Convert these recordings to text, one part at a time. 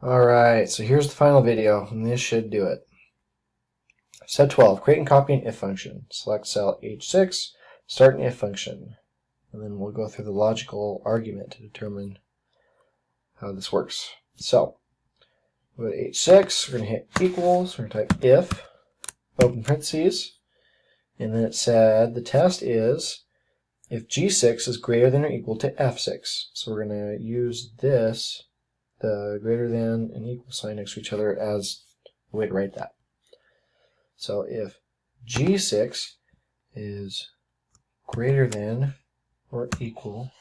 Alright, so here's the final video, and this should do it. Step 12, create and copy an if function. Select cell H6, start an if function. And then we'll go through the logical argument to determine how this works. So, go to H6, we're going to hit equals, we're going to type if, open parentheses, and then it said the test is if G6 is greater than or equal to F6. So we're going to use this, the greater than and equal sign next to each other, as a way to write that. So if G6 is greater than or equal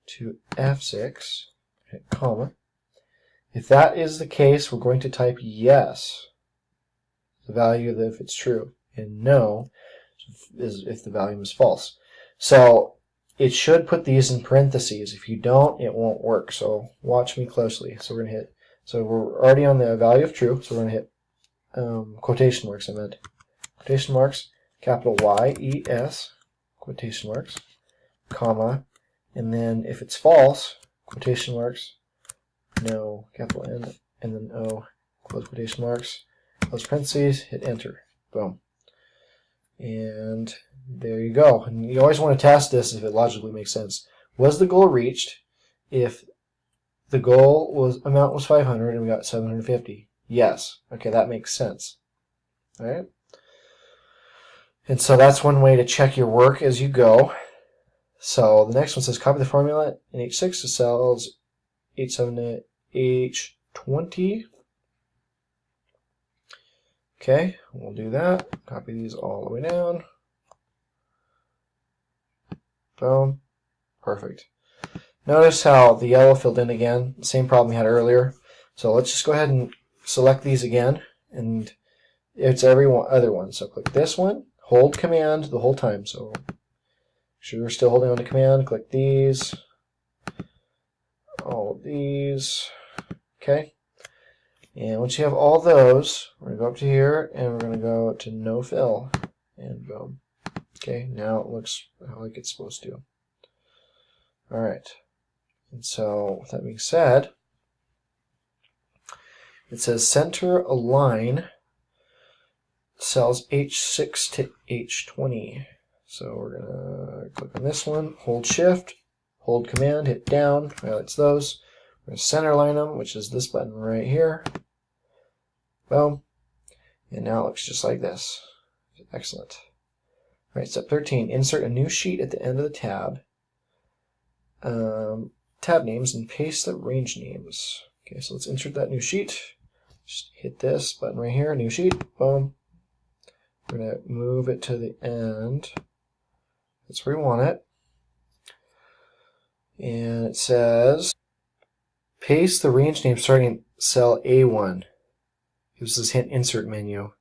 to F6, hit comma. If that is the case, we're going to type yes, the value of if it's true, and no is if the value is false. So it should put these in parentheses. If you don't, it won't work. So watch me closely. So we're going to hit, so we're already on the value of true, so we're going to hit quotation marks, quotation marks, capital Y-E-S, quotation marks, comma, and then if it's false, quotation marks, no, capital N, and then O, close quotation marks, close parentheses, hit enter. Boom. And there you go. And you always want to test this if it logically makes sense. Was the goal reached if the goal amount was 500 and we got 750? Yes. Okay, that makes sense. All right. And so that's one way to check your work as you go. So the next one says copy the formula in H6 to cells H7 to H20. Okay, we'll do that. Copy these all the way down. Boom. Perfect. Notice how the yellow filled in again. Same problem we had earlier. So let's just go ahead and select these again. And it's every other one. So click this one. Hold command the whole time. So make sure we're still holding on to command. Click these. All of these. Okay. And once you have all those, we're going to go up to here and we're going to go to no fill. And boom. Okay, now it looks like it's supposed to. Alright. And so, with that being said, it says center align cells H6 to H20. So we're going to click on this one, hold shift, hold command, hit down, highlights those. We're going to center align them, which is this button right here. Boom. And now it looks just like this. Excellent. All right, step 13. Insert a new sheet at the end of the tab. Tab names and paste the range names. Okay, so let's insert that new sheet. Just hit this button right here, new sheet. Boom. We're going to move it to the end. That's where we want it. And it says paste the range name starting at cell A1. Gives this hint insert menu.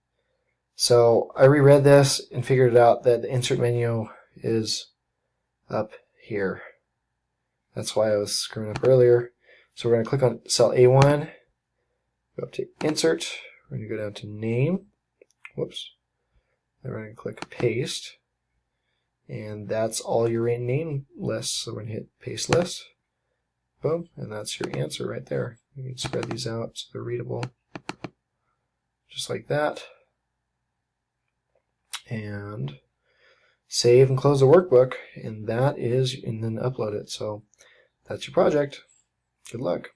So I reread this and figured out that the insert menu is up here. That's why I was screwing up earlier. So we're going to click on cell A1, go up to insert, we're going to go down to name, whoops, then we're going to click paste, and that's all your name lists. So we're going to hit paste list, boom, and that's your answer right there. You can spread these out so they're readable, just like that. And save and close the workbook, and that is, and then upload it. So that's your project. Good luck.